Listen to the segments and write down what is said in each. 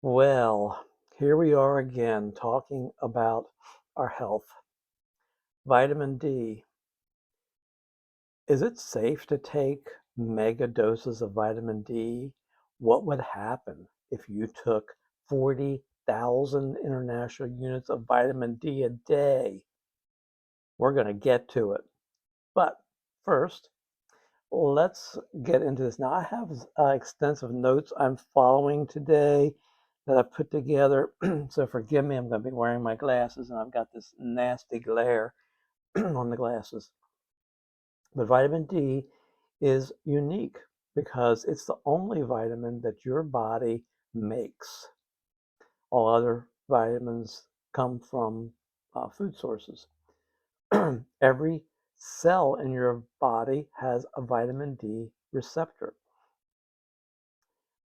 Well, here we are again talking about our health. Vitamin D. Is it safe to take mega doses of vitamin D? What would happen if you took 40,000 international units of vitamin D a day? We're going to get to it. But first, let's get into this. Now, I have extensive notes I'm following today that I've put together. So forgive me, I'm going to be wearing my glasses and I've got this nasty glare on the glasses. But vitamin D is unique because it's the only vitamin that your body makes. All other vitamins come from food sources. Every cell in your body has a vitamin D receptor.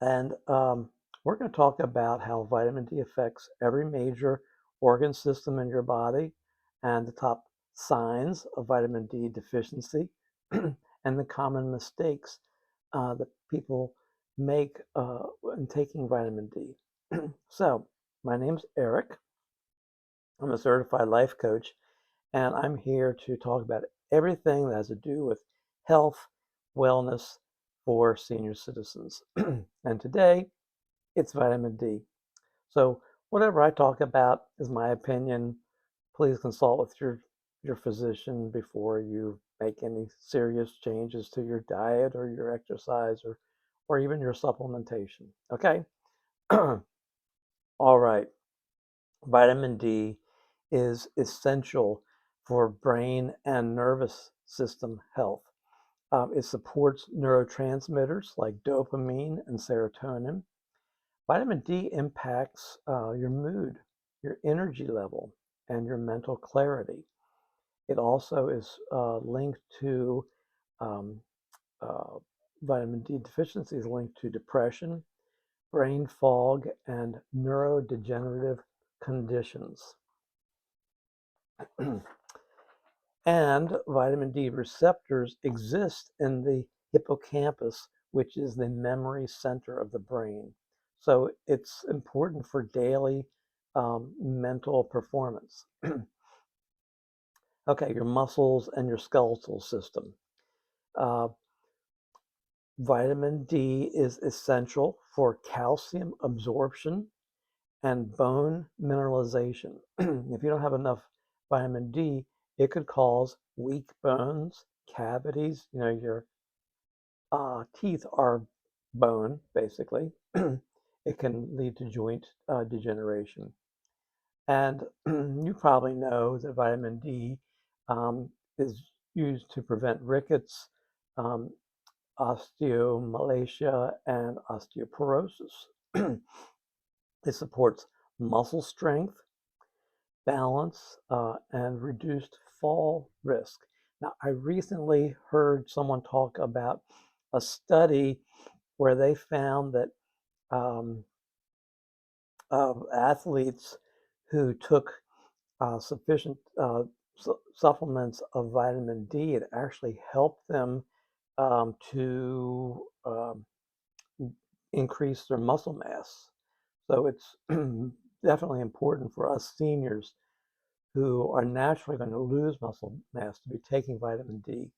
And we're going to talk about how vitamin D affects every major organ system in your body and the top signs of vitamin D deficiency and the common mistakes that people make in taking vitamin D. So, my name's Eric. I'm a certified life coach, and I'm here to talk about everything that has to do with health, wellness for senior citizens. And today, it's vitamin D. So whatever I talk about is my opinion. Please consult with your physician before you make any serious changes to your diet or your exercise or even your supplementation. Okay? All right. Vitamin D is essential for brain and nervous system health. It supports neurotransmitters like dopamine and serotonin. Vitamin D impacts your mood, your energy level, and your mental clarity. It also is linked to um, uh, vitamin D deficiency is linked to depression, brain fog, and neurodegenerative conditions. And vitamin D receptors exist in the hippocampus, which is the memory center of the brain. So it's important for daily mental performance. Okay, your muscles and your skeletal system. Uh, Vitamin D is essential for calcium absorption and bone mineralization. If you don't have enough vitamin D, it could cause weak bones, cavities. Your teeth are bone, basically. It can lead to joint degeneration. And you probably know that vitamin D is used to prevent rickets, um, osteomalacia, and osteoporosis. It supports muscle strength, balance, and reduced fall risk. Now, I recently heard someone talk about a study where they found that um, athletes who took sufficient supplements of vitamin D, it actually helped them to increase their muscle mass. So it's definitely important for us seniors who are naturally going to lose muscle mass to be taking vitamin D.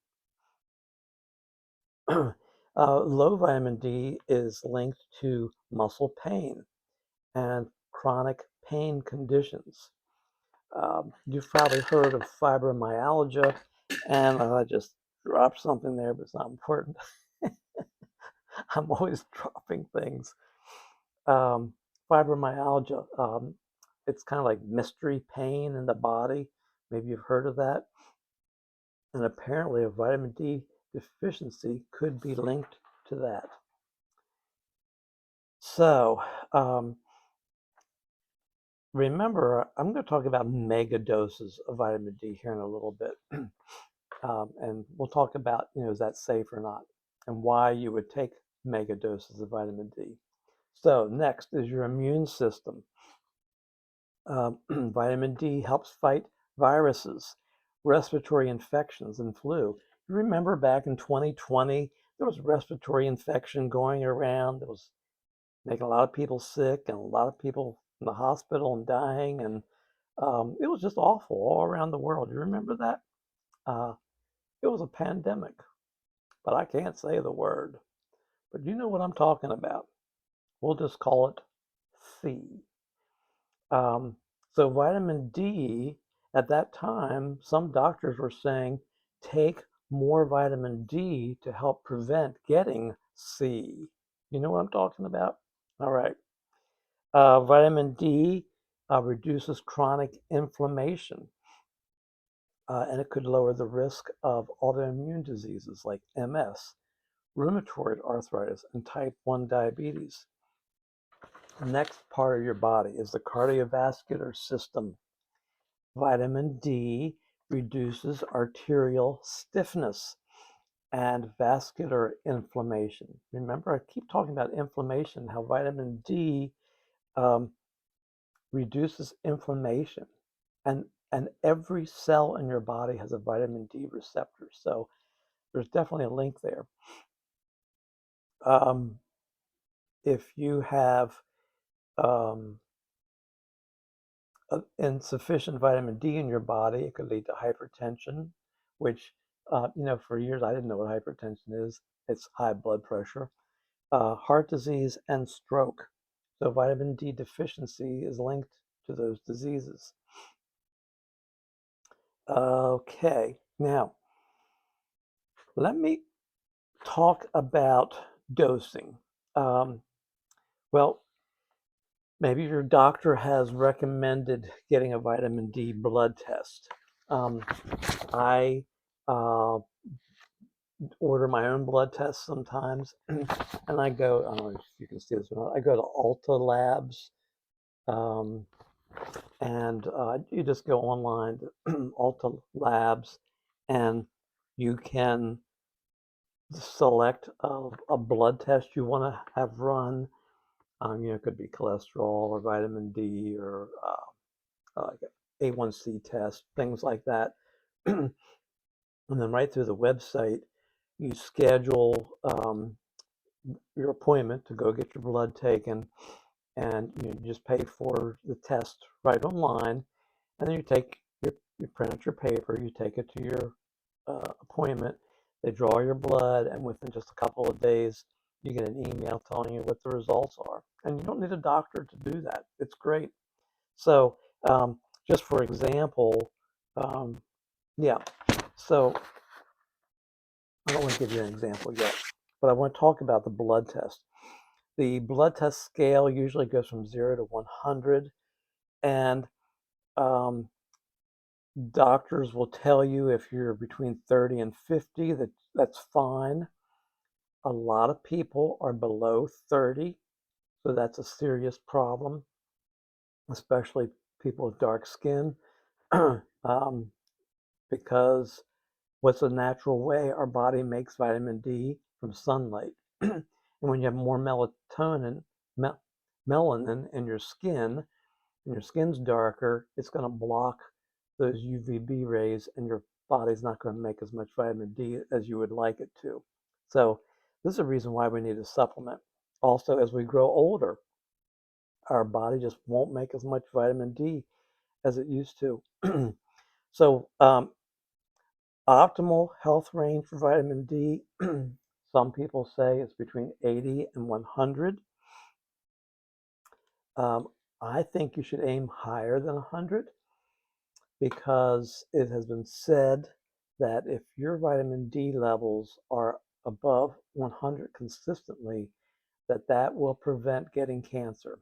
Low vitamin D is linked to muscle pain and chronic pain conditions. You've probably heard of fibromyalgia, and I just dropped something there, but it's not important. I'm always dropping things. Um, Fibromyalgia, it's kind of like mystery pain in the body. Maybe you've heard of that. And apparently, a vitamin D deficiency could be linked to that. So, remember, I'm going to talk about mega doses of vitamin D here in a little bit. And we'll talk about, is that safe or not, and why you would take mega doses of vitamin D. So, next is your immune system. Vitamin D helps fight viruses, respiratory infections, and flu. You remember back in 2020, there was respiratory infection going around. There was making a lot of people sick and a lot of people in the hospital and dying. And it was just awful all around the world. You remember that? Uh, it was a pandemic, but I can't say the word. But you know what I'm talking about. We'll just call it C. Um, so vitamin D, at that time, some doctors were saying take more vitamin D to help prevent getting C. You know what I'm talking about? All right. Vitamin D reduces chronic inflammation, and it could lower the risk of autoimmune diseases like MS, rheumatoid arthritis, and type 1 diabetes. The next part of your body is the cardiovascular system. Vitamin D reduces arterial stiffness and vascular inflammation. Remember, I keep talking about inflammation, how vitamin D um, reduces inflammation. And every cell in your body has a vitamin D receptor. So there's definitely a link there. Um, if you have um, insufficient vitamin D in your body, it could lead to hypertension, which, for years I didn't know what hypertension is. It's high blood pressure, heart disease, and stroke. So vitamin D deficiency is linked to those diseases. Okay, now let me talk about dosing. Um, well, maybe your doctor has recommended getting a vitamin D blood test. I uh, order my own blood tests sometimes, and I go. I don't know if you can see this or not. I go to Ulta Labs, um, and you just go online to Ulta Labs, and you can select a blood test you want to have run. It could be cholesterol or vitamin D or like A1C test, things like that. And then right through the website, you schedule your appointment to go get your blood taken, and you just pay for the test right online, and then you print out your paper, you take it to your appointment, they draw your blood, and within just a couple of days, you get an email telling you what the results are. And you don't need a doctor to do that. It's great. So, um, just for example, um, yeah. So I don't want to give you an example yet, but I want to talk about the blood test. The blood test scale usually goes from 0 to 100, and um, doctors will tell you if you're between 30 and 50, that's fine. A lot of people are below 30, so that's a serious problem, especially people with dark skin, um, because what's a natural way our body makes vitamin D from sunlight. And when you have more melatonin, melanin in your skin, and your skin's darker, it's going to block those UVB rays, and your body's not going to make as much vitamin D as you would like it to. So this is a reason why we need a supplement. Also, as we grow older, our body just won't make as much vitamin D as it used to. So optimal health range for vitamin D, some people say it's between 80 and 100. Um, I think you should aim higher than 100, because it has been said that if your vitamin D levels are above 100 consistently, that will prevent getting cancer.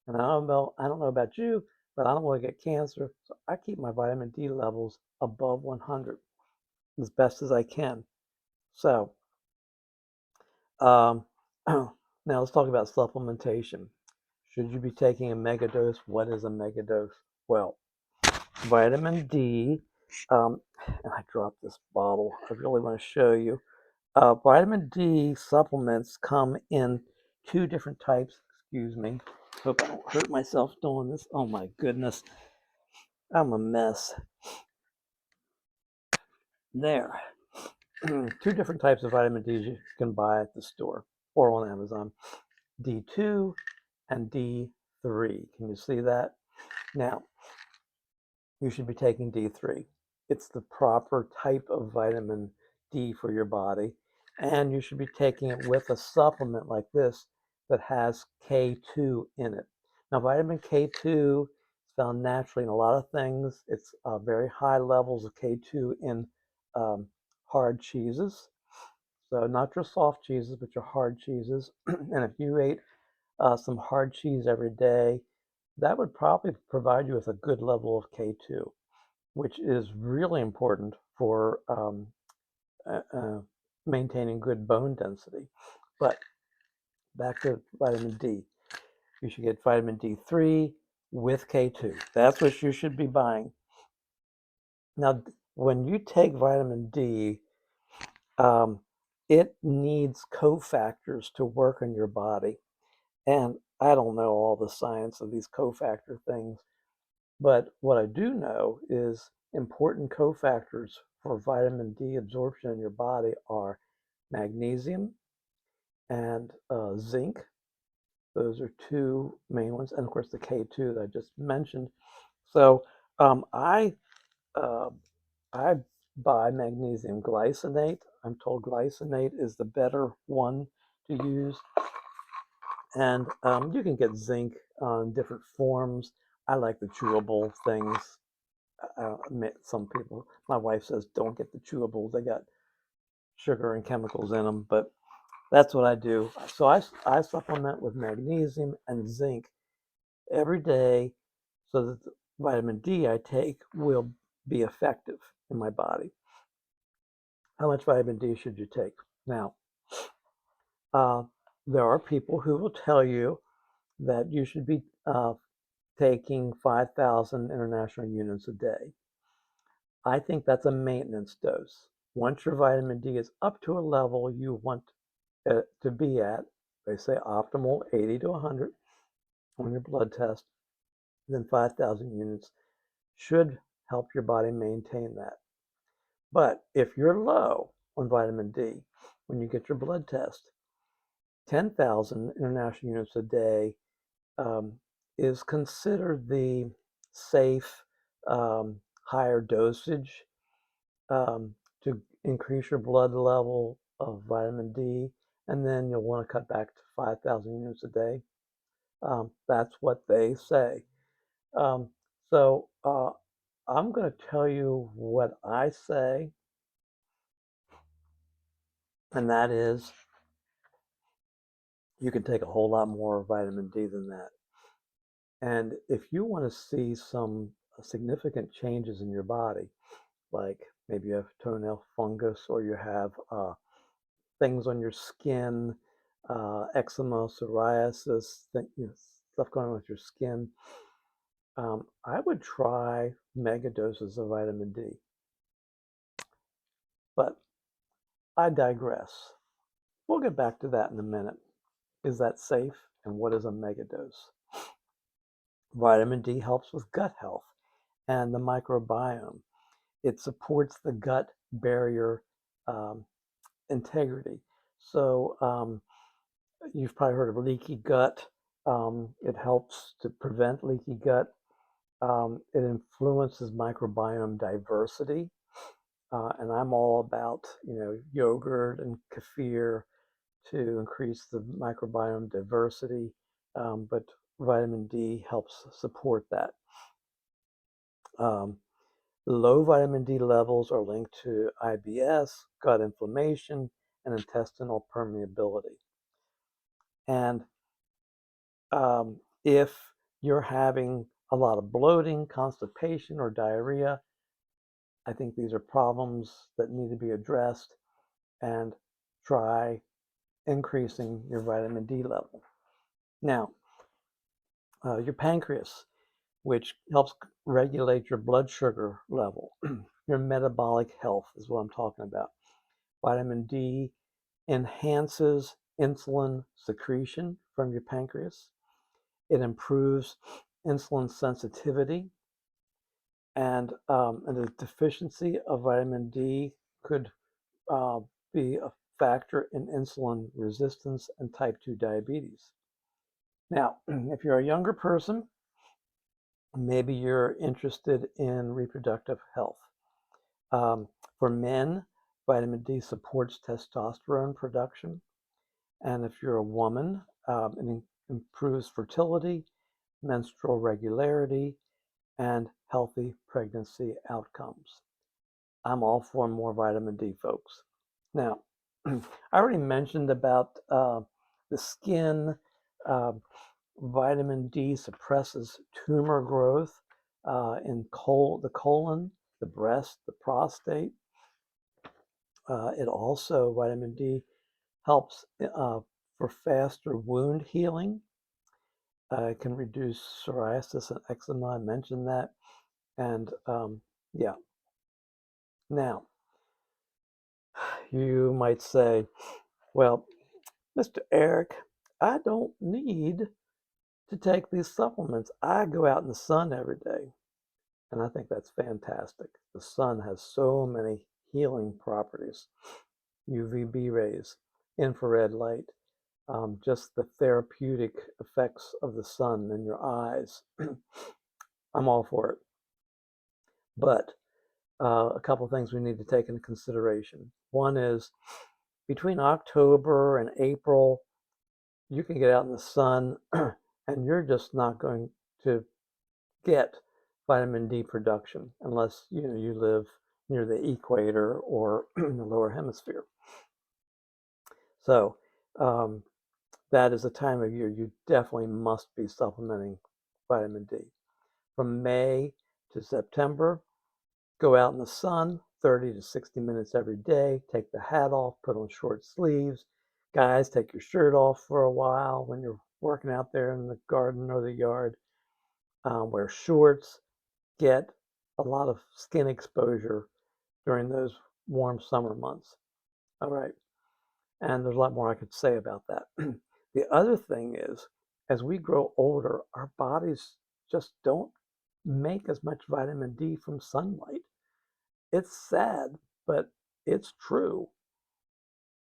And I don't know about you, but I don't want to get cancer, so I keep my vitamin D levels above 100 as best as I can. So um, now let's talk about supplementation. Should you be taking a megadose? What is a megadose? Well, vitamin D, and I dropped this bottle. I really want to show you. Vitamin D supplements come in two different types. Excuse me. Hope I don't hurt myself doing this. Oh my goodness. I'm a mess. There. Two different types of vitamin D you can buy at the store or on Amazon. D2 and D3. Can you see that? Now, you should be taking D3. It's the proper type of vitamin D for your body, and you should be taking it with a supplement like this that has K2 in it. Now, vitamin K2 is found naturally in a lot of things. It's very high levels of K2 in um, hard cheeses. So not your soft cheeses, but your hard cheeses. And if you ate some hard cheese every day, that would probably provide you with a good level of K2, which is really important for uh, uh, maintaining good bone density. But back to vitamin D. You should get vitamin D3 with K2. That's what you should be buying. Now, when you take vitamin D, um, it needs cofactors to work in your body. And I don't know all the science of these cofactor things, but what I do know is important cofactors for vitamin D absorption in your body are magnesium and zinc. Those are two main ones, and of course the K2 that I just mentioned. So um, I uh, I buy magnesium glycinate. I'm told glycinate is the better one to use, and you can get zinc on different forms. I like the chewable things. I admit some people, my wife says, don't get the chewables. They got sugar and chemicals in them, but that's what I do. So I supplement with magnesium and zinc every day so that the vitamin D I take will be effective in my body. How much vitamin D should you take? Now, uh, there are people who will tell you that you should be taking 5,000 international units a day. I think that's a maintenance dose. Once your vitamin D is up to a level you want it to be at, they say optimal 80 to 100 on your blood test, then 5,000 units should help your body maintain that. But if you're low on vitamin D when you get your blood test, 10,000 international units a day um, is considered the safe higher dosage to increase your blood level of vitamin D, and then you'll want to cut back to 5,000 units a day. That's what they say. Um, so I'm going to tell you what I say, and that is you can take a whole lot more vitamin D than that. And if you want to see some significant changes in your body, like maybe you have toenail fungus or you have things on your skin, eczema, psoriasis, stuff going on with your skin, I would try megadoses of vitamin D. But I digress. We'll get back to that in a minute. Is that safe? And what is a megadose? Vitamin D helps with gut health and the microbiome. It supports the gut barrier um, integrity. So you've probably heard of leaky gut. It helps to prevent leaky gut. It influences microbiome diversity. And I'm all about, yogurt and kefir to increase the microbiome diversity. But vitamin D helps support that. Um, Low vitamin D levels are linked to IBS, gut inflammation, and intestinal permeability. And if you're having a lot of bloating, constipation, or diarrhea, I think these are problems that need to be addressed, and try increasing your vitamin D level. Now, your pancreas, which helps regulate your blood sugar level, your metabolic health is what I'm talking about. Vitamin D enhances insulin secretion from your pancreas. It improves insulin sensitivity, and a deficiency of vitamin D could uh, be a factor in insulin resistance and type 2 diabetes. Now, if you're a younger person, maybe you're interested in reproductive health. Um, for men, vitamin D supports testosterone production. And if you're a woman, it improves fertility, menstrual regularity, and healthy pregnancy outcomes. I'm all for more vitamin D, folks. Now, I already mentioned about the skin. Uh, Vitamin D suppresses tumor growth in the colon, the breast, the prostate. It also, vitamin D helps for faster wound healing. It can reduce psoriasis and eczema. I mentioned that. And yeah, now you might say, well, Mr. Eric, I don't need to take these supplements. I go out in the sun every day. And I think that's fantastic. The sun has so many healing properties. UVB rays, infrared light, just the therapeutic effects of the sun in your eyes. I'm all for it. But a couple of things we need to take into consideration. One is between October and April, you can get out in the sun and you're just not going to get vitamin D production unless you live near the equator or in the lower hemisphere. So that is a time of year you definitely must be supplementing vitamin D. From May to September, go out in the sun 30 to 60 minutes every day. Take the hat off, put on short sleeves. Guys, take your shirt off for a while when you're working out there in the garden or the yard. Wear shorts. Get a lot of skin exposure during those warm summer months. All right. And there's a lot more I could say about that. The other thing is, as we grow older, our bodies just don't make as much vitamin D from sunlight. It's sad, but it's true.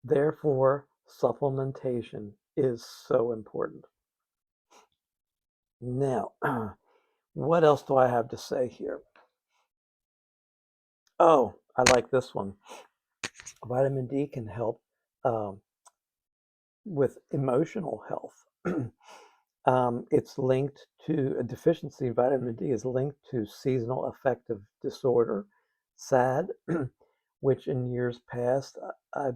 Therefore, supplementation is so important. Now, what else do I have to say here? Oh, I like this one. Vitamin D can help um, with emotional health. It's linked to a deficiency. Vitamin D is linked to seasonal affective disorder, SAD, which in years past, I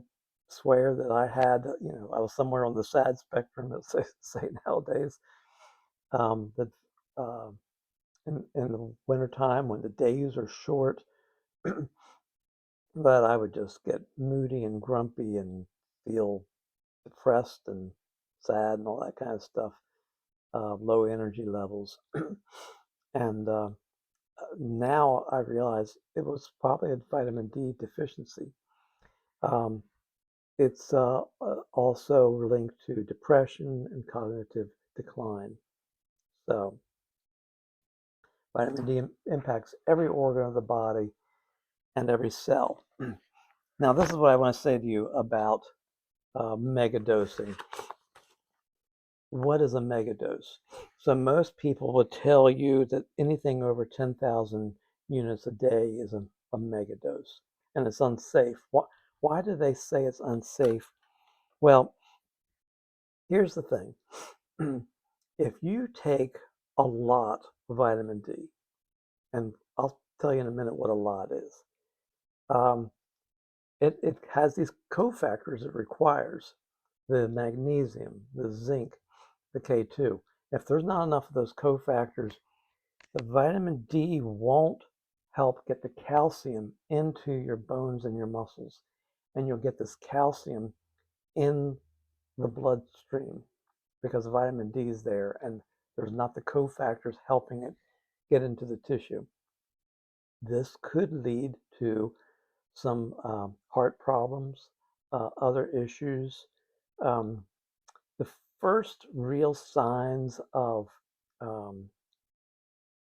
swear that I had, I was somewhere on the SAD spectrum, as they say nowadays. That in the wintertime when the days are short, that I would just get moody and grumpy and feel depressed and sad and all that kind of stuff, low energy levels. And now I realize it was probably a vitamin D deficiency. Um, it's also linked to depression and cognitive decline. So vitamin D impacts every organ of the body and every cell. Now, this is what I want to say to you about megadosing. What is a megadose? So most people would tell you that anything over 10,000 units a day is a megadose, and it's unsafe. Why do they say it's unsafe? Well, here's the thing. If you take a lot of vitamin D, and I'll tell you in a minute what a lot is, um, it has these cofactors it requires, the magnesium, the zinc, the K2. If there's not enough of those cofactors, the vitamin D won't help get the calcium into your bones and your muscles. And you'll get this calcium in the bloodstream because vitamin D is there and there's not the cofactors helping it get into the tissue. This could lead to some heart problems, other issues. Um, the first real signs of um,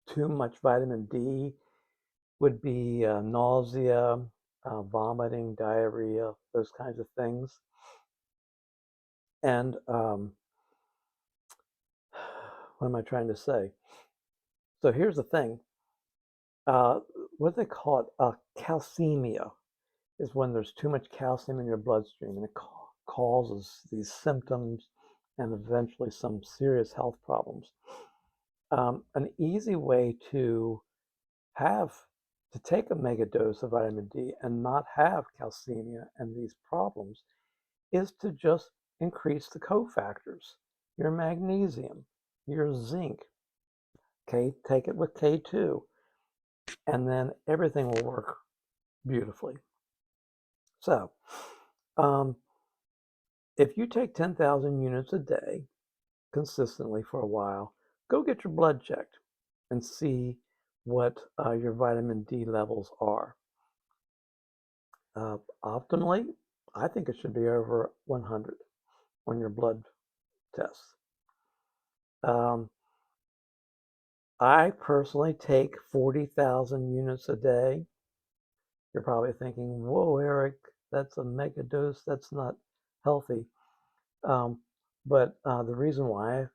too much vitamin D would be nausea, vomiting, diarrhea, those kinds of things. And what am I trying to say? So here's the thing. Uh, what they call it, calcemia, is when there's too much calcium in your bloodstream, and it causes these symptoms and eventually some serious health problems. An easy way have to take a mega dose of vitamin D and not have calcemia and these problems is to just increase the cofactors, your magnesium, your zinc. Okay, take it with K2, and then everything will work beautifully. So, um, if you take 10,000 units a day consistently for a while, go get your blood checked and see what your vitamin D levels are. Optimally, I think it should be over 100 on your blood tests. Um, I personally take 40,000 units a day. You're probably thinking, whoa, Eric, that's a mega dose. That's not healthy. Um, but the reason why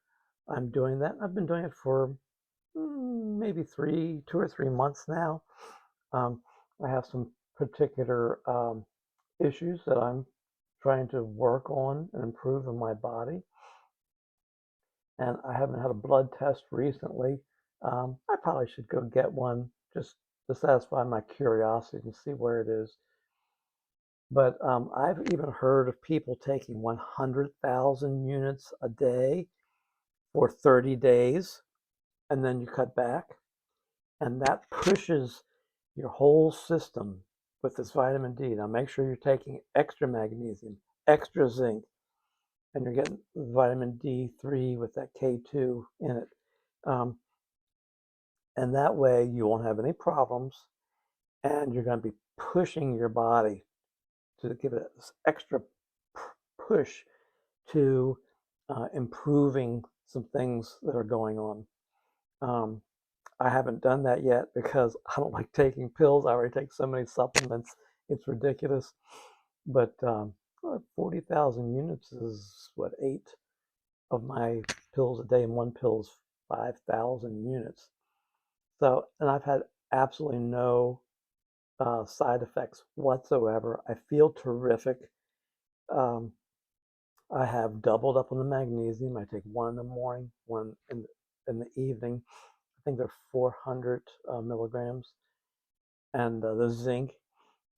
I'm doing that, I've been doing it for maybe 2 or 3 months now. Um, I have some particular issues that I'm trying to work on and improve in my body. And I haven't had a blood test recently. I probably should go get one just to satisfy my curiosity and see where it is. But I've even heard of people taking 100,000 units a day for 30 days, and then you cut back. And that pushes your whole system with this vitamin D. Now, make sure you're taking extra magnesium, extra zinc, and you're getting vitamin D3 with that K2 in it. Um, and that way you won't have any problems, and you're going to be pushing your body to give it this extra push to improving some things that are going on. Um, I haven't done that yet because I don't like taking pills. I already take so many supplements. It's ridiculous. But 40,000 units is what, 8 of my pills a day, and one pill is 5,000 units. So, and I've had absolutely no side effects whatsoever. I feel terrific. Um, I have doubled up on the magnesium. I take one in the morning, one in the evening. I think they're 400 milligrams. And the zinc,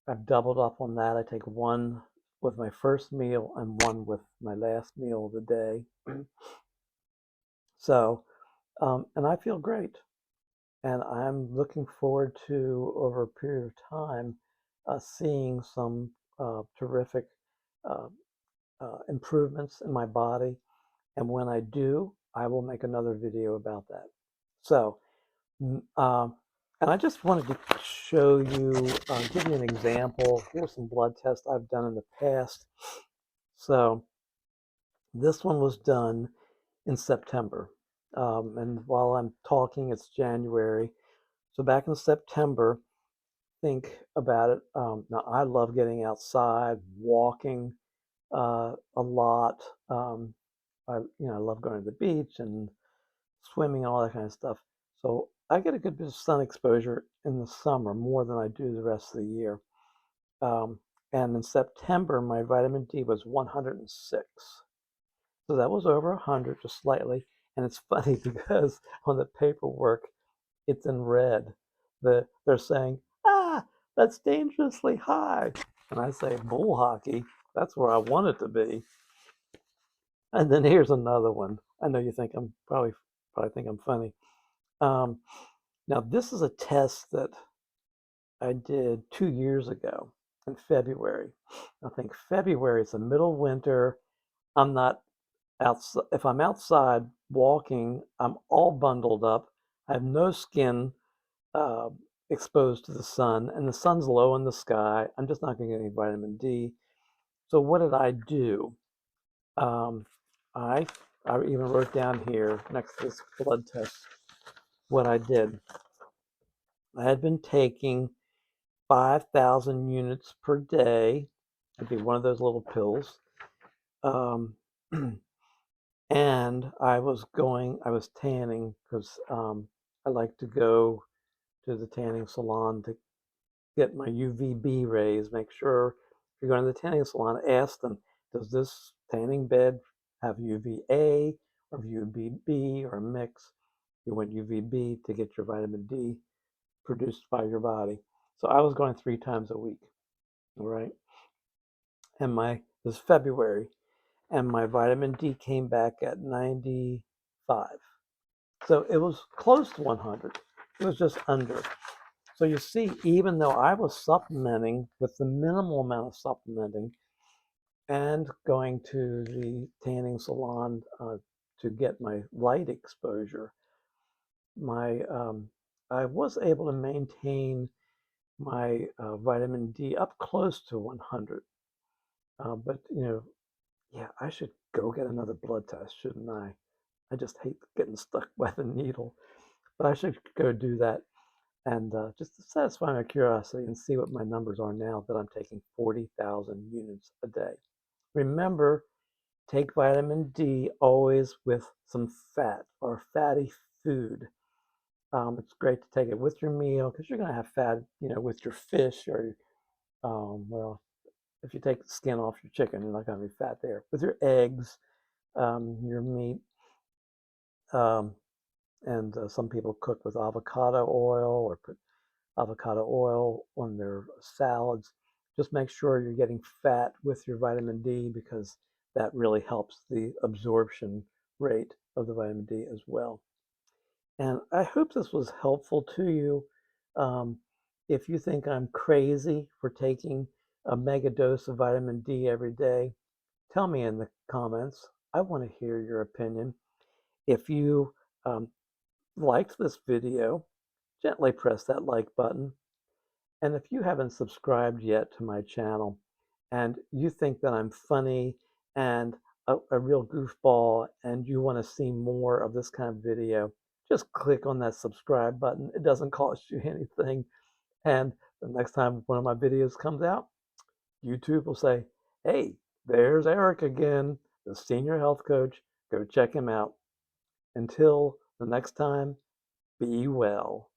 I've doubled up on that. I take one with my first meal and one with my last meal of the day. So, and I feel great. And I'm looking forward to, over a period of time, seeing some terrific uh, improvements in my body. And when I do, I will make another video about that. So, and I just wanted to show you, give you an example. Here's some blood tests I've done in the past. So this one was done in September. And while I'm talking, it's January. So back in September, think about it. Now, I love getting outside, walking a lot. I love going to the beach and swimming and all that kind of stuff. So I get a good bit of sun exposure in the summer, more than I do the rest of the year. Um, and in September, my vitamin D was 106. So that was over 100, just slightly. And it's funny because on the paperwork, it's in red. They're saying, that's dangerously high. And I say, bull hockey, that's where I want it to be. And then here's another one. I know you think I'm probably think I'm funny. Um, Now, this is a test that I did 2 years ago in February. I think February is the middle of winter. I'm not outside. If I'm outside walking, I'm all bundled up. I have no skin uh, exposed to the sun, and the sun's low in the sky. I'm just not going to get any vitamin D. So what did I do? Um, I I even wrote down here next to this blood test what I did. I had been taking 5,000 units per day. It'd be one of those little pills. Um, And I was tanning because I like to go to the tanning salon to get my UVB rays. Make sure if you're going to the tanning salon, ask them, does this tanning bed have UVA or UVB or a mix? You want UVB to get your vitamin D produced by your body. So I was going 3 times a week, all right? And this February, and my vitamin D came back at 95. So it was close to 100. It was just under. So you see, even though I was supplementing with the minimal amount of supplementing and going to the tanning salon to get my light exposure, my I was able to maintain my vitamin D up close to 100. But yeah, I should go get another blood test, shouldn't I? I just hate getting stuck by the needle, but I should go do that and just to satisfy my curiosity and see what my numbers are now that I'm taking 40,000 units a day. Remember, take vitamin D always with some fat or fatty food. It's great to take it with your meal because you're going to have fat, with your fish or, well, if you take the skin off your chicken, you're not going to be fat there. With your eggs, your meat, um, and some people cook with avocado oil or put avocado oil on their salads. Just make sure you're getting fat with your vitamin D because that really helps the absorption rate of the vitamin D as well. And I hope this was helpful to you. Um, if you think I'm crazy for taking a mega dose of vitamin D every day, tell me in the comments. I want to hear your opinion. If you um, liked this video, gently press that like button. And if you haven't subscribed yet to my channel and you think that I'm funny and a real goofball and you want to see more of this kind of video, just click on that subscribe button. It doesn't cost you anything. And the next time one of my videos comes out, YouTube will say, hey, there's Eric again, the senior health coach. Go check him out. Until the next time, be well.